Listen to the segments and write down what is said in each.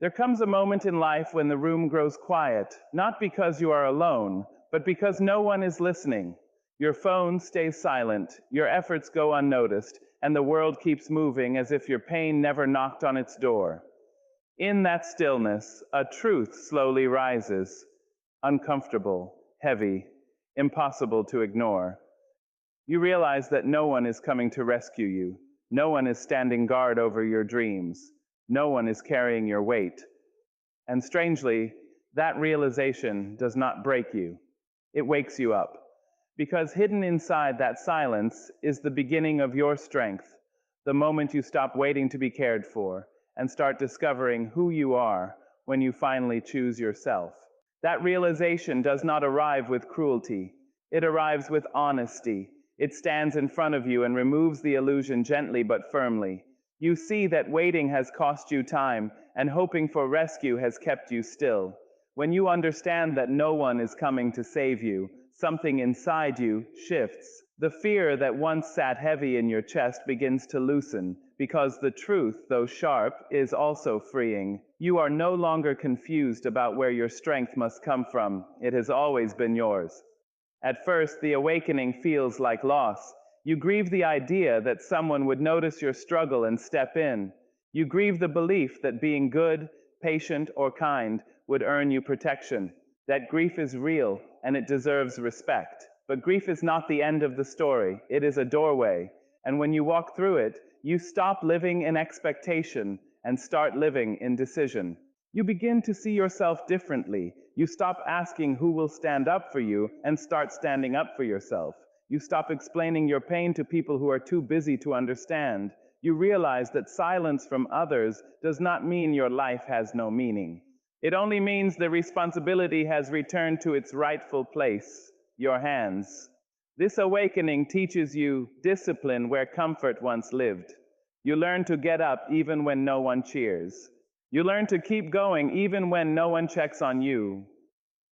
There comes a moment in life when the room grows quiet, not because you are alone, but because no one is listening. Your phone stays silent, your efforts go unnoticed, and the world keeps moving as if your pain never knocked on its door. In that stillness, a truth slowly rises, uncomfortable, heavy, impossible to ignore. You realize that no one is coming to rescue you. No one is standing guard over your dreams. No one is carrying your weight. And strangely, that realization does not break you. It wakes you up. Because hidden inside that silence is the beginning of your strength, the moment you stop waiting to be cared for and start discovering who you are when you finally choose yourself. That realization does not arrive with cruelty. It arrives with honesty. It stands in front of you and removes the illusion gently but firmly. You see that waiting has cost you time and hoping for rescue has kept you still. When you understand that no one is coming to save you, something inside you shifts. The fear that once sat heavy in your chest begins to loosen, because the truth, though sharp, is also freeing. You are no longer confused about where your strength must come from. It has always been yours. At first, the awakening feels like loss. You grieve the idea that someone would notice your struggle and step in. You grieve the belief that being good, patient, or kind would earn you protection. That grief is real and it deserves respect. But grief is not the end of the story. It is a doorway. And when you walk through it, you stop living in expectation and start living in decision. You begin to see yourself differently. You stop asking who will stand up for you and start standing up for yourself. You stop explaining your pain to people who are too busy to understand. You realize that silence from others does not mean your life has no meaning. It only means the responsibility has returned to its rightful place, your hands. This awakening teaches you discipline where comfort once lived. You learn to get up even when no one cheers. You learn to keep going even when no one checks on you.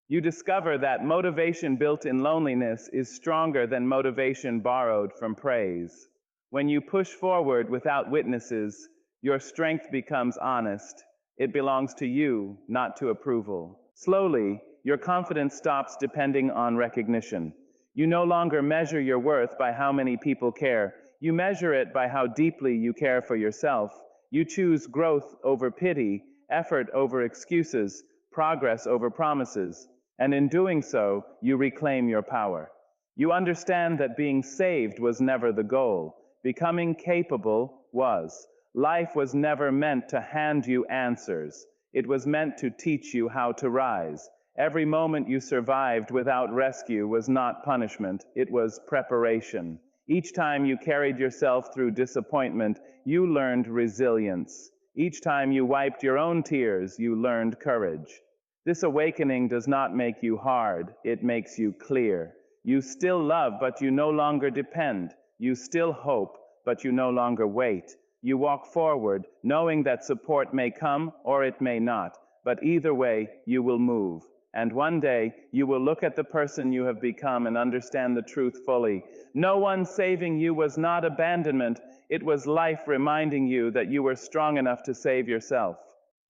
You discover that motivation built in loneliness is stronger than motivation borrowed from praise. When you push forward without witnesses, your strength becomes honest. It belongs to you, not to approval. Slowly, your confidence stops depending on recognition. You no longer measure your worth by how many people care. You measure it by how deeply you care for yourself. You choose growth over pity, effort over excuses, progress over promises. And in doing so, you reclaim your power. You understand that being saved was never the goal. Becoming capable was. Life was never meant to hand you answers. It was meant to teach you how to rise. Every moment you survived without rescue was not punishment, it was preparation. Each time you carried yourself through disappointment, you learned resilience. Each time you wiped your own tears, you learned courage. This awakening does not make you hard, it makes you clear. You still love, but you no longer depend. You still hope, but you no longer wait. You walk forward, knowing that support may come or it may not, but either way, you will move. And one day, you will look at the person you have become and understand the truth fully. No one saving you was not abandonment, it was life reminding you that you were strong enough to save yourself.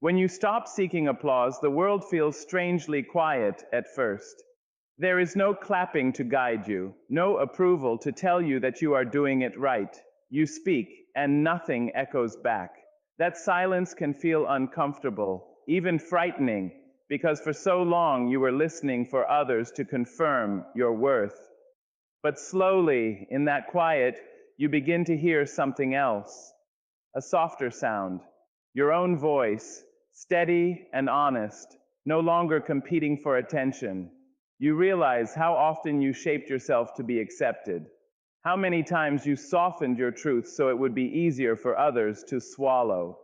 When you stop seeking applause, the world feels strangely quiet at first. There is no clapping to guide you, no approval to tell you that you are doing it right. You speak, and nothing echoes back. That silence can feel uncomfortable, even frightening, because for so long you were listening for others to confirm your worth. But slowly, in that quiet, you begin to hear something else, a softer sound, your own voice, steady and honest, no longer competing for attention. You realize how often you shaped yourself to be accepted, how many times you softened your truth so it would be easier for others to swallow,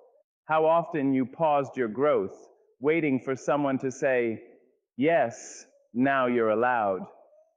how often you paused your growth, waiting for someone to say, "Yes, now you're allowed."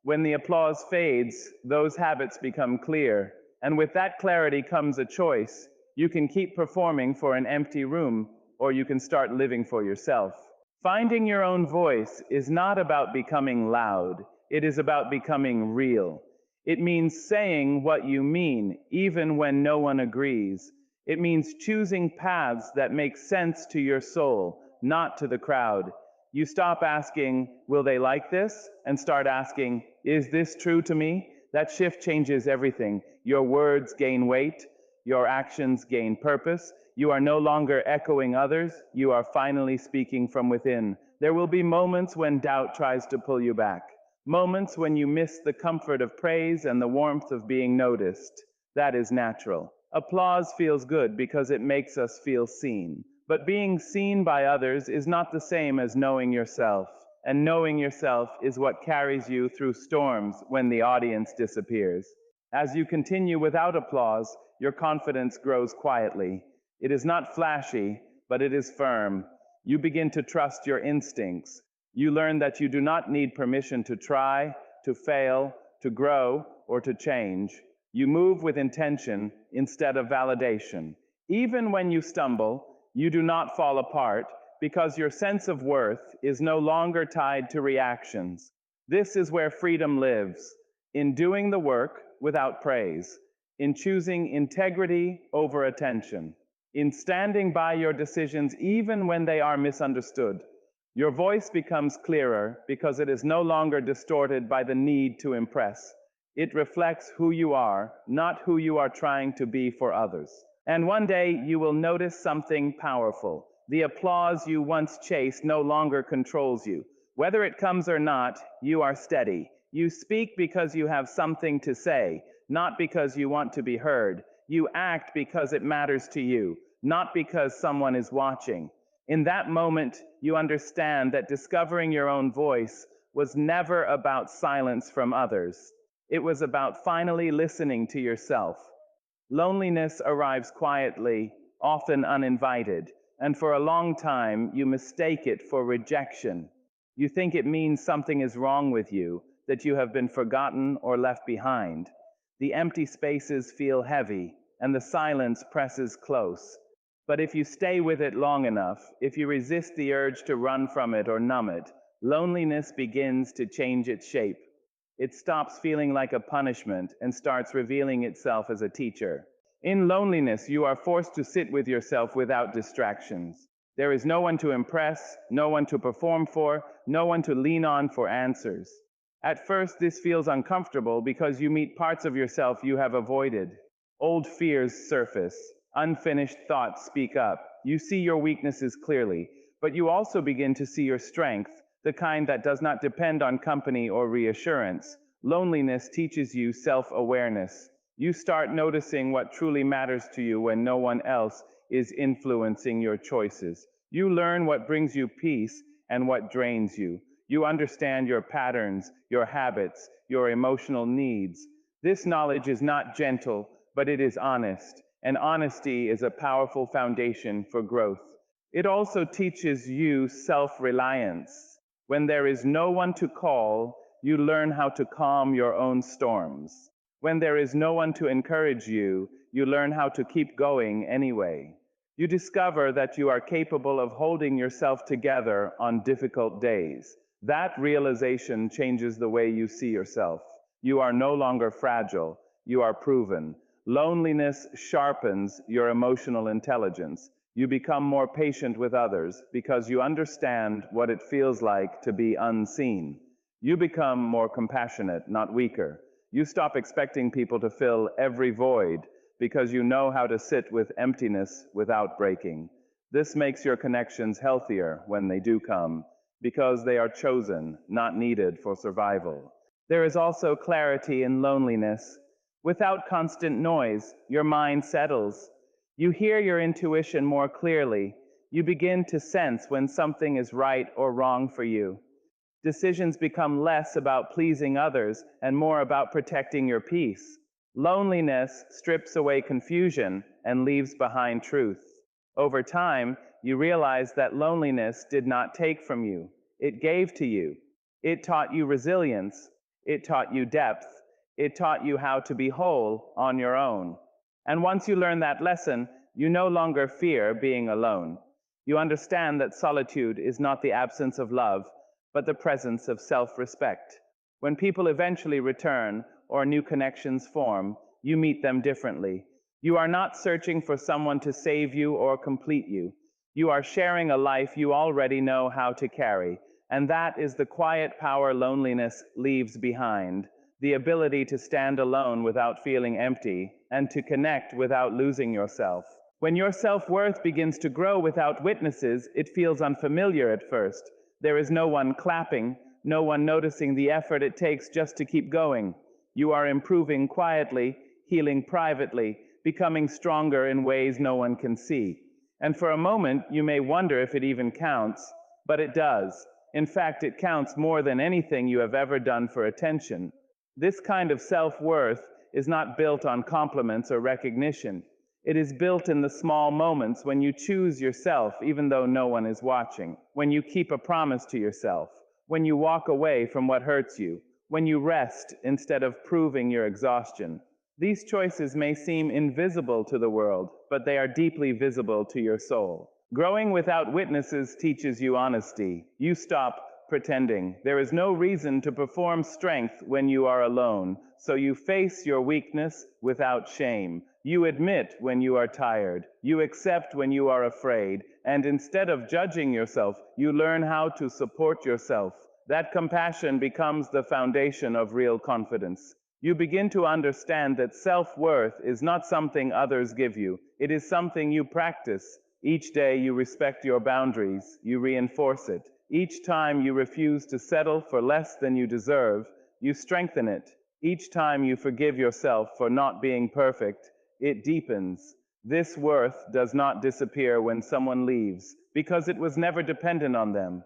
When the applause fades, those habits become clear, and with that clarity comes a choice. You can keep performing for an empty room, or you can start living for yourself. Finding your own voice is not about becoming loud, it is about becoming real. It means saying what you mean, even when no one agrees. It means choosing paths that make sense to your soul, not to the crowd. You stop asking, will they like this? And start asking, is this true to me? That shift changes everything. Your words gain weight, your actions gain purpose. You are no longer echoing others, you are finally speaking from within. There will be moments when doubt tries to pull you back, moments when you miss the comfort of praise and the warmth of being noticed. That is natural. Applause feels good because it makes us feel seen. But being seen by others is not the same as knowing yourself. And knowing yourself is what carries you through storms when the audience disappears. As you continue without applause, your confidence grows quietly. It is not flashy, but it is firm. You begin to trust your instincts. You learn that you do not need permission to try, to fail, to grow, or to change. You move with intention instead of validation. Even when you stumble, you do not fall apart because your sense of worth is no longer tied to reactions. This is where freedom lives, in doing the work without praise, in choosing integrity over attention, in standing by your decisions even when they are misunderstood. Your voice becomes clearer because it is no longer distorted by the need to impress. It reflects who you are, not who you are trying to be for others. And one day you will notice something powerful. The applause you once chased no longer controls you. Whether it comes or not, you are steady. You speak because you have something to say, not because you want to be heard. You act because it matters to you, not because someone is watching. In that moment, you understand that discovering your own voice was never about silence from others. It was about finally listening to yourself. Loneliness arrives quietly, often uninvited, and for a long time you mistake it for rejection. You think it means something is wrong with you, that you have been forgotten or left behind. The empty spaces feel heavy, and the silence presses close. But if you stay with it long enough, if you resist the urge to run from it or numb it, loneliness begins to change its shape. It stops feeling like a punishment and starts revealing itself as a teacher. In loneliness, you are forced to sit with yourself without distractions. There is no one to impress, no one to perform for, no one to lean on for answers. At first, this feels uncomfortable because you meet parts of yourself you have avoided. Old fears surface, unfinished thoughts speak up. You see your weaknesses clearly, but you also begin to see your strength, the kind that does not depend on company or reassurance. Loneliness teaches you self-awareness. You start noticing what truly matters to you when no one else is influencing your choices. You learn what brings you peace and what drains you. You understand your patterns, your habits, your emotional needs. This knowledge is not gentle, but it is honest, and honesty is a powerful foundation for growth. It also teaches you self-reliance. When there is no one to call, you learn how to calm your own storms. When there is no one to encourage you, you learn how to keep going anyway. You discover that you are capable of holding yourself together on difficult days. That realization changes the way you see yourself. You are no longer fragile, you are proven. Loneliness sharpens your emotional intelligence. You become more patient with others because you understand what it feels like to be unseen. You become more compassionate, not weaker. You stop expecting people to fill every void because you know how to sit with emptiness without breaking. This makes your connections healthier when they do come, because they are chosen, not needed for survival. There is also clarity in loneliness. Without constant noise, your mind settles. You hear your intuition more clearly. You begin to sense when something is right or wrong for you. Decisions become less about pleasing others and more about protecting your peace. Loneliness strips away confusion and leaves behind truth. Over time, you realize that loneliness did not take from you. It gave to you. It taught you resilience. It taught you depth. It taught you how to be whole on your own. And once you learn that lesson, you no longer fear being alone. You understand that solitude is not the absence of love, but the presence of self-respect. When people eventually return or new connections form, you meet them differently. You are not searching for someone to save you or complete you. You are sharing a life you already know how to carry, and that is the quiet power loneliness leaves behind, the ability to stand alone without feeling empty, and to connect without losing yourself. When your self-worth begins to grow without witnesses, it feels unfamiliar at first. There is no one clapping, no one noticing the effort it takes just to keep going. You are improving quietly, healing privately, becoming stronger in ways no one can see. And for a moment, you may wonder if it even counts, but it does. In fact, it counts more than anything you have ever done for attention. This kind of self-worth is not built on compliments or recognition. It is built in the small moments when you choose yourself even though no one is watching, when you keep a promise to yourself, when you walk away from what hurts you, when you rest instead of proving your exhaustion. These choices may seem invisible to the world, but they are deeply visible to your soul. Growing without witnesses teaches you honesty. You stop pretending. There is no reason to perform strength when you are alone, so you face your weakness without shame. You admit when you are tired. You accept when you are afraid. And instead of judging yourself, you learn how to support yourself. That compassion becomes the foundation of real confidence. You begin to understand that self-worth is not something others give you. It is something you practice. Each day you respect your boundaries, you reinforce it. Each time you refuse to settle for less than you deserve, you strengthen it. Each time you forgive yourself for not being perfect, it deepens. This worth does not disappear when someone leaves, because it was never dependent on them.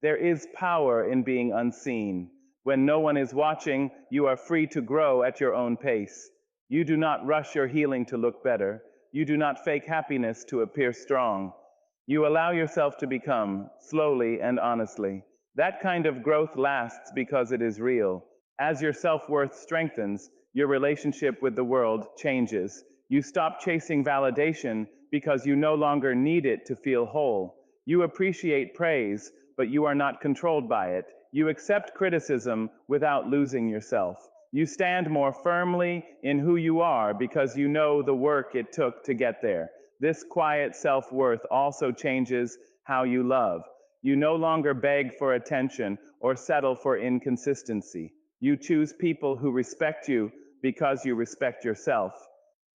There is power in being unseen. When no one is watching, you are free to grow at your own pace. You do not rush your healing to look better. You do not fake happiness to appear strong. You allow yourself to become, slowly and honestly. That kind of growth lasts because it is real. As your self-worth strengthens, your relationship with the world changes. You stop chasing validation because you no longer need it to feel whole. You appreciate praise, but you are not controlled by it. You accept criticism without losing yourself. You stand more firmly in who you are because you know the work it took to get there. This quiet self-worth also changes how you love. You no longer beg for attention or settle for inconsistency. You choose people who respect you because you respect yourself.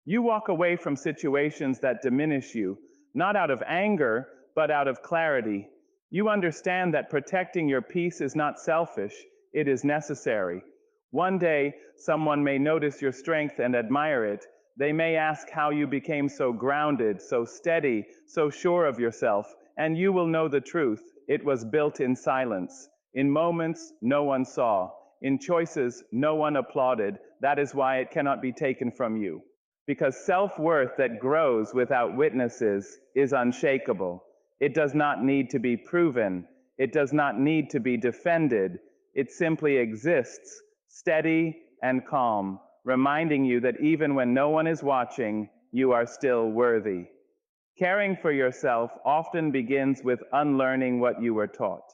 You walk away from situations that diminish you, not out of anger, but out of clarity. You understand that protecting your peace is not selfish, it is necessary. One day, someone may notice your strength and admire it. They may ask how you became so grounded, so steady, so sure of yourself, and you will know the truth. It was built in silence, in moments no one saw, in choices no one applauded. That is why it cannot be taken from you. Because self-worth that grows without witnesses is unshakable. It does not need to be proven. It does not need to be defended. It simply exists, steady and calm, reminding you that even when no one is watching, you are still worthy. Caring for yourself often begins with unlearning what you were taught.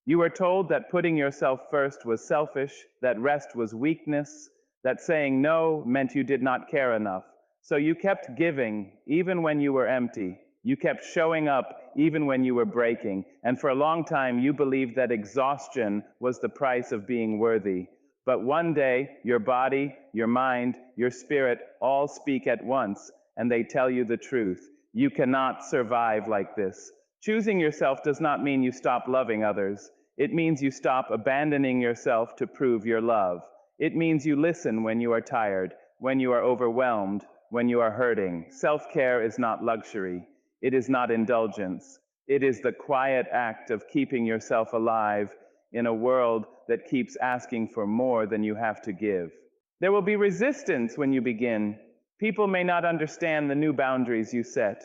You were told that putting yourself first was selfish, that rest was weakness, that saying no meant you did not care enough. So you kept giving even when you were empty. You kept showing up even when you were breaking. And for a long time, you believed that exhaustion was the price of being worthy. But one day, your body, your mind, your spirit all speak at once, and they tell you the truth. You cannot survive like this. Choosing yourself does not mean you stop loving others. It means you stop abandoning yourself to prove your love. It means you listen when you are tired, when you are overwhelmed, when you are hurting. Self-care is not luxury. It is not indulgence. It is the quiet act of keeping yourself alive in a world that keeps asking for more than you have to give. There will be resistance when you begin. People may not understand the new boundaries you set.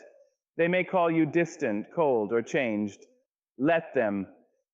They may call you distant, cold, or changed. Let them.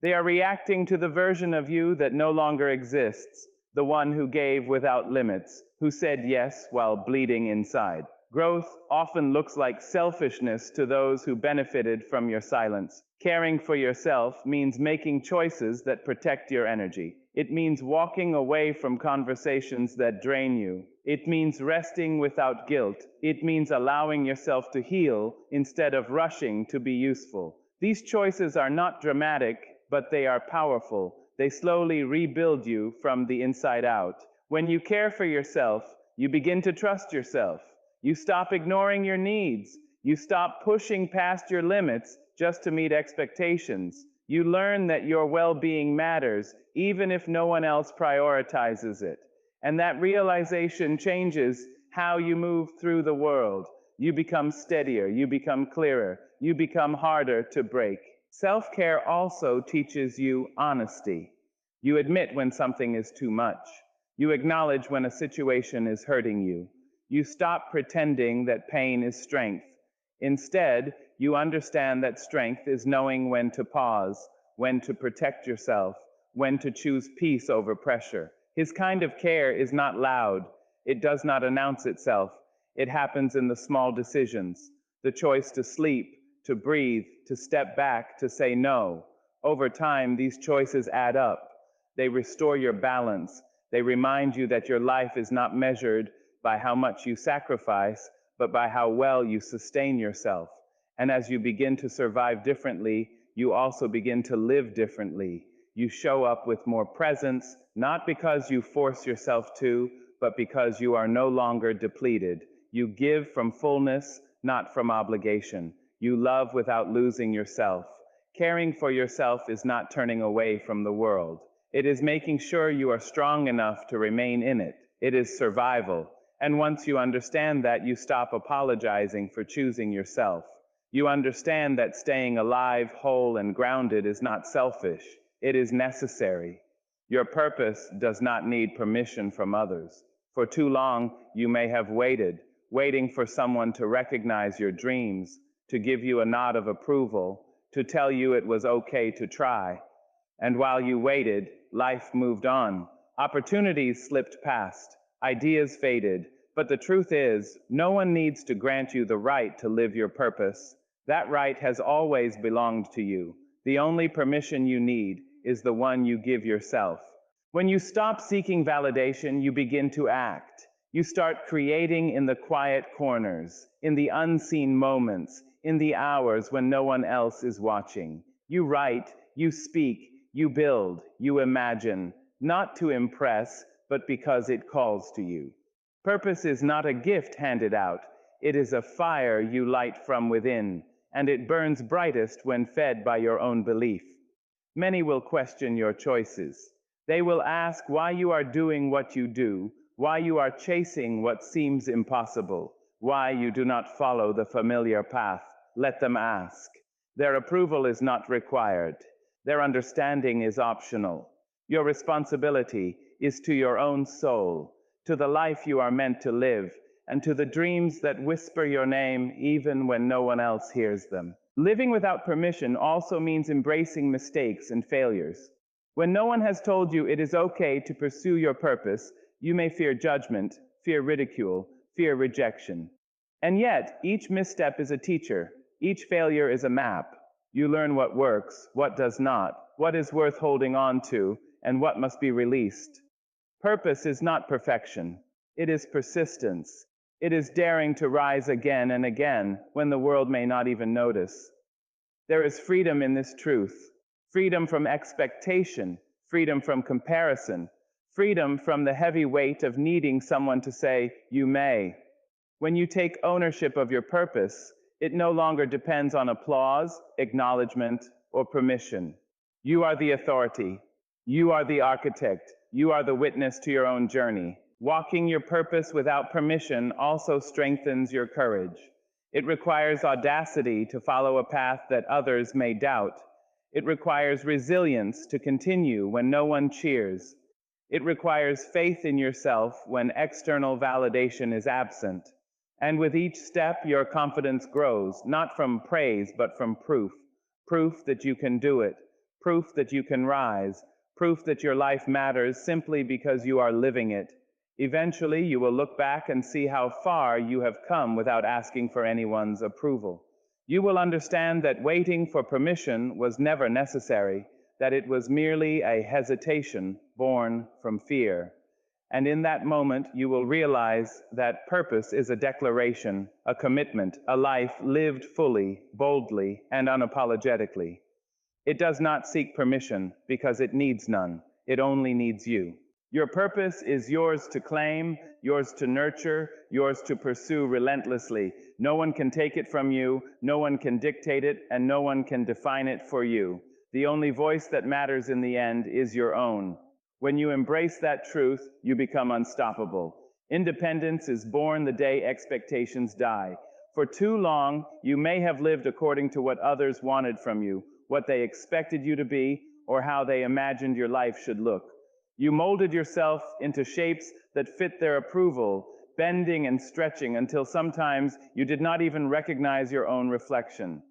They are reacting to the version of you that no longer exists, the one who gave without limits, who said yes while bleeding inside. Growth often looks like selfishness to those who benefited from your silence. Caring for yourself means making choices that protect your energy. It means walking away from conversations that drain you. It means resting without guilt. It means allowing yourself to heal instead of rushing to be useful. These choices are not dramatic, but they are powerful. They slowly rebuild you from the inside out. When you care for yourself, you begin to trust yourself. You stop ignoring your needs. You stop pushing past your limits just to meet expectations. You learn that your well-being matters, even if no one else prioritizes it. And that realization changes how you move through the world. You become steadier, you become clearer, you become harder to break. Self-care also teaches you honesty. You admit when something is too much. You acknowledge when a situation is hurting you. You stop pretending that pain is strength. Instead, you understand that strength is knowing when to pause, when to protect yourself, when to choose peace over pressure. His kind of care is not loud. It does not announce itself. It happens in the small decisions, the choice to sleep, to breathe, to step back, to say no. Over time, these choices add up. They restore your balance. They remind you that your life is not measured by how much you sacrifice, but by how well you sustain yourself. And as you begin to survive differently, you also begin to live differently. You show up with more presence, not because you force yourself to, but because you are no longer depleted. You give from fullness, not from obligation. You love without losing yourself. Caring for yourself is not turning away from the world. It is making sure you are strong enough to remain in it. It is survival. And once you understand that, you stop apologizing for choosing yourself. You understand that staying alive, whole, and grounded is not selfish. It is necessary. Your purpose does not need permission from others. For too long, you may have waited, waiting for someone to recognize your dreams, to give you a nod of approval, to tell you it was okay to try. And while you waited, life moved on. Opportunities slipped past. Ideas faded, but the truth is, no one needs to grant you the right to live your purpose. That right has always belonged to you. The only permission you need is the one you give yourself. When you stop seeking validation, you begin to act. You start creating in the quiet corners, in the unseen moments, in the hours when no one else is watching. You write, you speak, you build, you imagine, not to impress, but because it calls to you. Purpose is not a gift handed out. It is a fire you light from within, and it burns brightest when fed by your own belief. Many will question your choices. They will ask why you are doing what you do, why you are chasing what seems impossible, why you do not follow the familiar path. Let them ask. Their approval is not required. Their understanding is optional. Your responsibility is to your own soul, to the life you are meant to live, and to the dreams that whisper your name even when no one else hears them. Living without permission also means embracing mistakes and failures. When no one has told you it is okay to pursue your purpose, you may fear judgment, fear ridicule, fear rejection. And yet, each misstep is a teacher. Each failure is a map. You learn what works, what does not, what is worth holding on to, and what must be released. Purpose is not perfection. It is persistence. It is daring to rise again and again when the world may not even notice. There is freedom in this truth. Freedom from expectation, freedom from comparison, freedom from the heavy weight of needing someone to say, "You may." When you take ownership of your purpose, it no longer depends on applause, acknowledgement, or permission. You are the authority. You are the architect. You are the witness to your own journey. Walking your purpose without permission also strengthens your courage. It requires audacity to follow a path that others may doubt. It requires resilience to continue when no one cheers. It requires faith in yourself when external validation is absent. And with each step, your confidence grows, not from praise, but from proof. Proof that you can do it. Proof that you can rise. Proof that your life matters simply because you are living it. Eventually, you will look back and see how far you have come without asking for anyone's approval. You will understand that waiting for permission was never necessary, that it was merely a hesitation born from fear. And in that moment, you will realize that purpose is a declaration, a commitment, a life lived fully, boldly, and unapologetically. It does not seek permission because it needs none. It only needs you. Your purpose is yours to claim, yours to nurture, yours to pursue relentlessly. No one can take it from you, no one can dictate it, and no one can define it for you. The only voice that matters in the end is your own. When you embrace that truth, you become unstoppable. Independence is born the day expectations die. For too long, you may have lived according to what others wanted from you, what they expected you to be, or how they imagined your life should look. You molded yourself into shapes that fit their approval, bending and stretching until sometimes you did not even recognize your own reflection.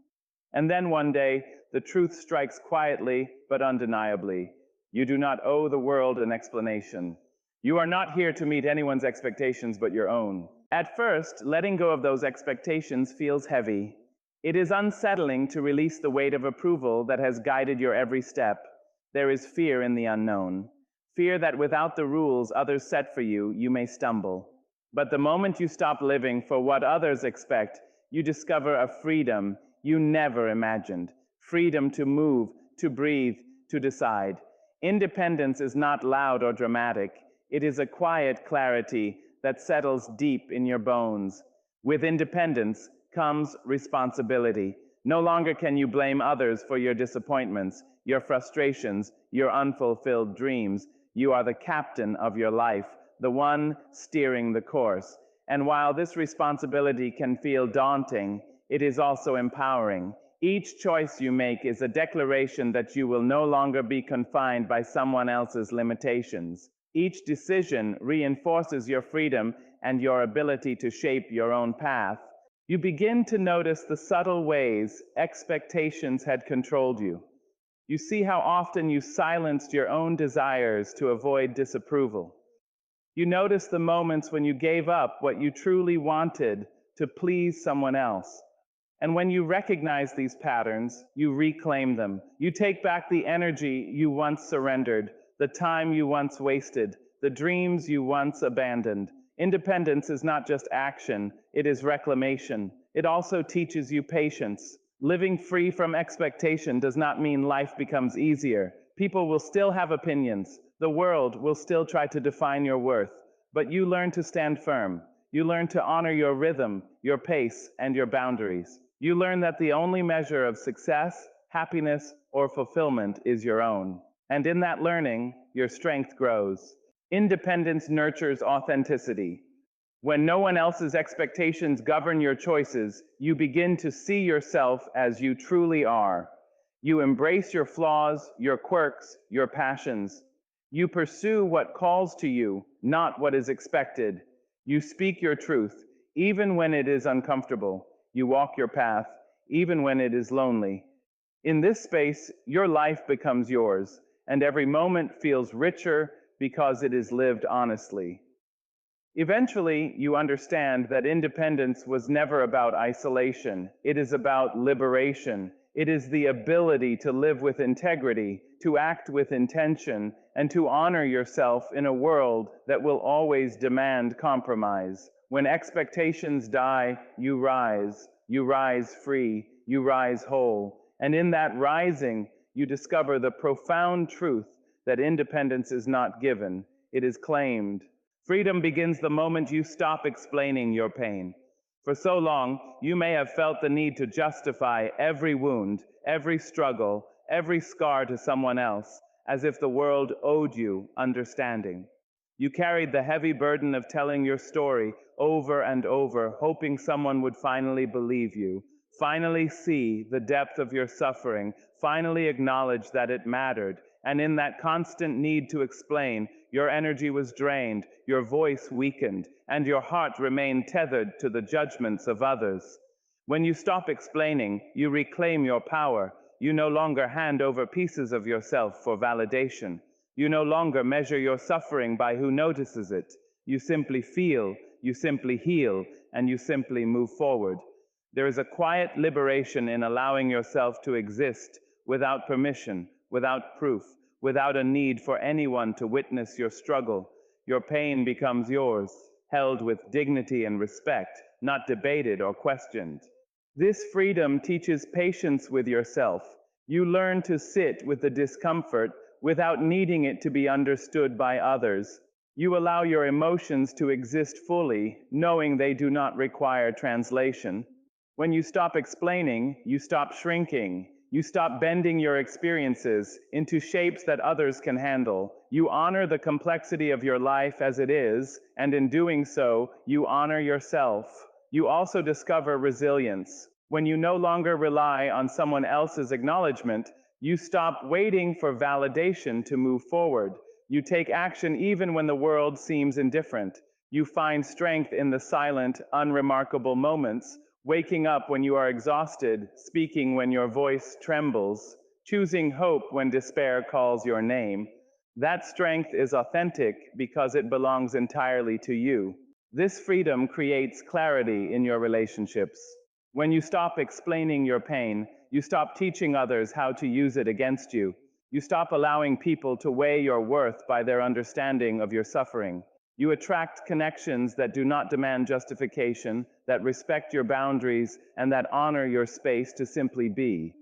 And then one day, the truth strikes quietly but undeniably. You do not owe the world an explanation. You are not here to meet anyone's expectations but your own. At first, letting go of those expectations feels heavy. It is unsettling to release the weight of approval that has guided your every step. There is fear in the unknown. Fear that without the rules others set for you, you may stumble. But the moment you stop living for what others expect, you discover a freedom you never imagined. Freedom to move, to breathe, to decide. Independence is not loud or dramatic. It is a quiet clarity that settles deep in your bones. With independence comes responsibility. No longer can you blame others for your disappointments, your frustrations, your unfulfilled dreams. You are the captain of your life, the one steering the course. And while this responsibility can feel daunting, it is also empowering. Each choice you make is a declaration that you will no longer be confined by someone else's limitations. Each decision reinforces your freedom and your ability to shape your own path. You begin to notice the subtle ways expectations had controlled you. You see how often you silenced your own desires to avoid disapproval. You notice the moments when you gave up what you truly wanted to please someone else. And when you recognize these patterns, you reclaim them. You take back the energy you once surrendered, the time you once wasted, the dreams you once abandoned. Independence is not just action, it is reclamation. It also teaches you patience. Living free from expectation does not mean life becomes easier. People will still have opinions. The world will still try to define your worth. But you learn to stand firm. You learn to honor your rhythm, your pace, and your boundaries. You learn that the only measure of success, happiness, or fulfillment is your own. And in that learning, your strength grows. Independence nurtures authenticity. When no one else's expectations govern your choices, you begin to see yourself as you truly are. You embrace your flaws, your quirks, your passions. You pursue what calls to you, not what is expected. You speak your truth, even when it is uncomfortable. You walk your path, even when it is lonely. In this space, your life becomes yours, and every moment feels richer because it is lived honestly. Eventually, you understand that independence was never about isolation. It is about liberation. It is the ability to live with integrity, to act with intention, and to honor yourself in a world that will always demand compromise. When expectations die, you rise. You rise free. You rise whole. And in that rising, you discover the profound truth that independence is not given. It is claimed. Freedom begins the moment you stop explaining your pain. For so long, you may have felt the need to justify every wound, every struggle, every scar to someone else, as if the world owed you understanding. You carried the heavy burden of telling your story over and over, hoping someone would finally believe you, finally see the depth of your suffering, finally acknowledge that it mattered. And in that constant need to explain, your energy was drained, your voice weakened, and your heart remained tethered to the judgments of others. When you stop explaining, you reclaim your power. You no longer hand over pieces of yourself for validation. You no longer measure your suffering by who notices it. You simply feel, you simply heal, and you simply move forward. There is a quiet liberation in allowing yourself to exist without permission, without proof, without a need for anyone to witness your struggle. Your pain becomes yours, held with dignity and respect, not debated or questioned. This freedom teaches patience with yourself. You learn to sit with the discomfort without needing it to be understood by others. You allow your emotions to exist fully, knowing they do not require translation. When you stop explaining, you stop shrinking. You stop bending your experiences into shapes that others can handle. You honor the complexity of your life as it is, and in doing so, you honor yourself. You also discover resilience. When you no longer rely on someone else's acknowledgement, you stop waiting for validation to move forward. You take action even when the world seems indifferent. You find strength in the silent, unremarkable moments, waking up when you are exhausted, speaking when your voice trembles, choosing hope when despair calls your name. That strength is authentic because it belongs entirely to you. This freedom creates clarity in your relationships. When you stop explaining your pain, you stop teaching others how to use it against you. You stop allowing people to weigh your worth by their understanding of your suffering. You attract connections that do not demand justification, that respect your boundaries, and that honor your space to simply be.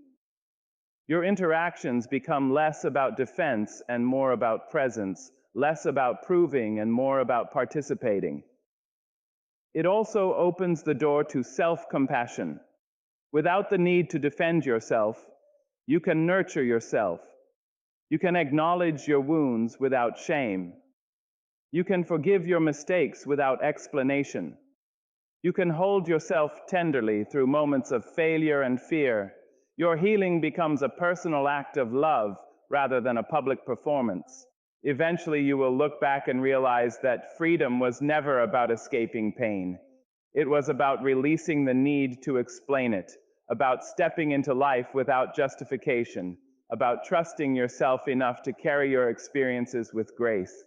Your interactions become less about defense and more about presence, less about proving and more about participating. It also opens the door to self-compassion. Without the need to defend yourself, you can nurture yourself. You can acknowledge your wounds without shame. You can forgive your mistakes without explanation. You can hold yourself tenderly through moments of failure and fear. Your healing becomes a personal act of love rather than a public performance. Eventually, you will look back and realize that freedom was never about escaping pain. It was about releasing the need to explain it, about stepping into life without justification, about trusting yourself enough to carry your experiences with grace.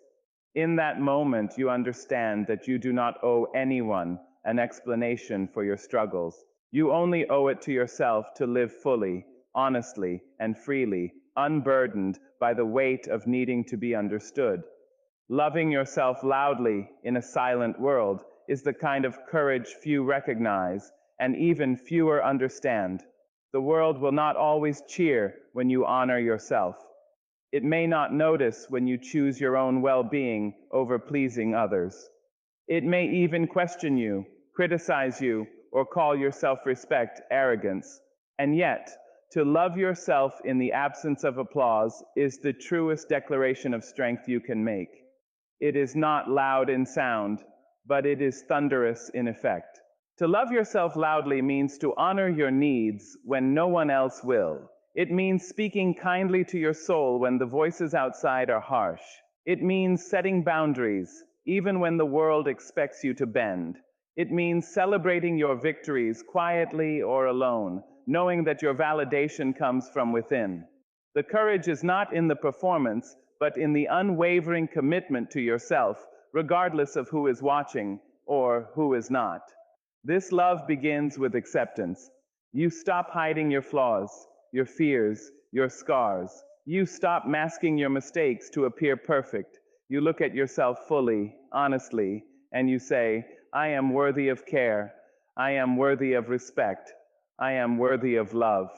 In that moment, you understand that you do not owe anyone an explanation for your struggles. You only owe it to yourself to live fully, honestly, and freely, unburdened by the weight of needing to be understood. Loving yourself loudly in a silent world is the kind of courage few recognize and even fewer understand. The world will not always cheer when you honor yourself. It may not notice when you choose your own well-being over pleasing others. It may even question you, criticize you, or call your self-respect arrogance. And yet, to love yourself in the absence of applause is the truest declaration of strength you can make. It is not loud in sound, but it is thunderous in effect. To love yourself loudly means to honor your needs when no one else will. It means speaking kindly to your soul when the voices outside are harsh. It means setting boundaries, even when the world expects you to bend. It means celebrating your victories quietly or alone, knowing that your validation comes from within. The courage is not in the performance, but in the unwavering commitment to yourself, regardless of who is watching or who is not. This love begins with acceptance. You stop hiding your flaws, your fears, your scars. You stop masking your mistakes to appear perfect. You look at yourself fully, honestly, and you say, I am worthy of care. I am worthy of respect. I am worthy of love.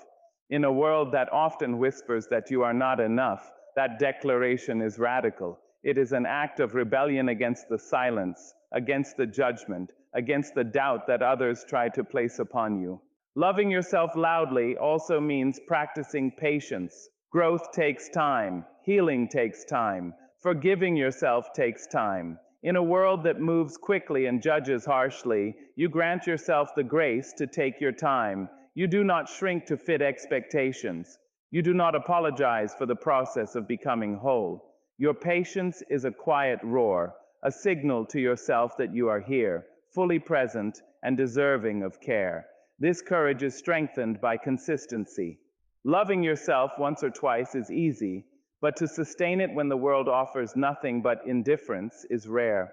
In a world that often whispers that you are not enough, that declaration is radical. It is an act of rebellion against the silence, against the judgment, against the doubt that others try to place upon you. Loving yourself loudly also means practicing patience. Growth takes time. Healing takes time. Forgiving yourself takes time. In a world that moves quickly and judges harshly, you grant yourself the grace to take your time. You do not shrink to fit expectations. You do not apologize for the process of becoming whole. Your patience is a quiet roar, a signal to yourself that you are here, fully present and deserving of care. This courage is strengthened by consistency. Loving yourself once or twice is easy, but to sustain it when the world offers nothing but indifference is rare.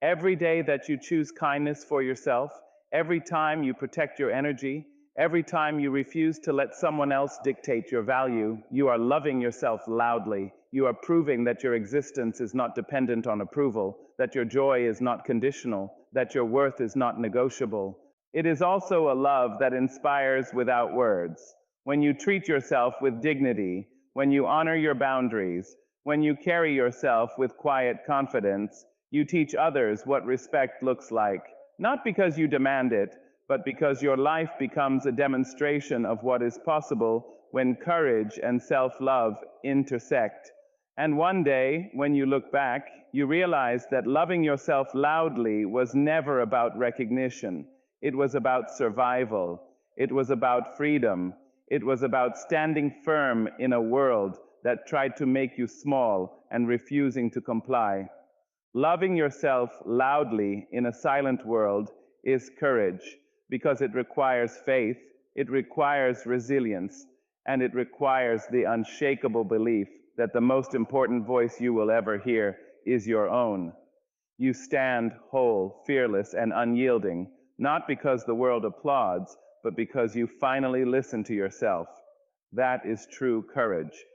Every day that you choose kindness for yourself, every time you protect your energy, every time you refuse to let someone else dictate your value, you are loving yourself loudly. You are proving that your existence is not dependent on approval, that your joy is not conditional, that your worth is not negotiable. It is also a love that inspires without words. When you treat yourself with dignity, when you honor your boundaries, when you carry yourself with quiet confidence, you teach others what respect looks like, not because you demand it, but because your life becomes a demonstration of what is possible when courage and self-love intersect. And one day, when you look back, you realize that loving yourself loudly was never about recognition. It was about survival. It was about freedom. It was about standing firm in a world that tried to make you small and refusing to comply. Loving yourself loudly in a silent world is courage because it requires faith, it requires resilience, and it requires the unshakable belief that the most important voice you will ever hear is your own. You stand whole, fearless, and unyielding, not because the world applauds, but because you finally listen to yourself. That is true courage.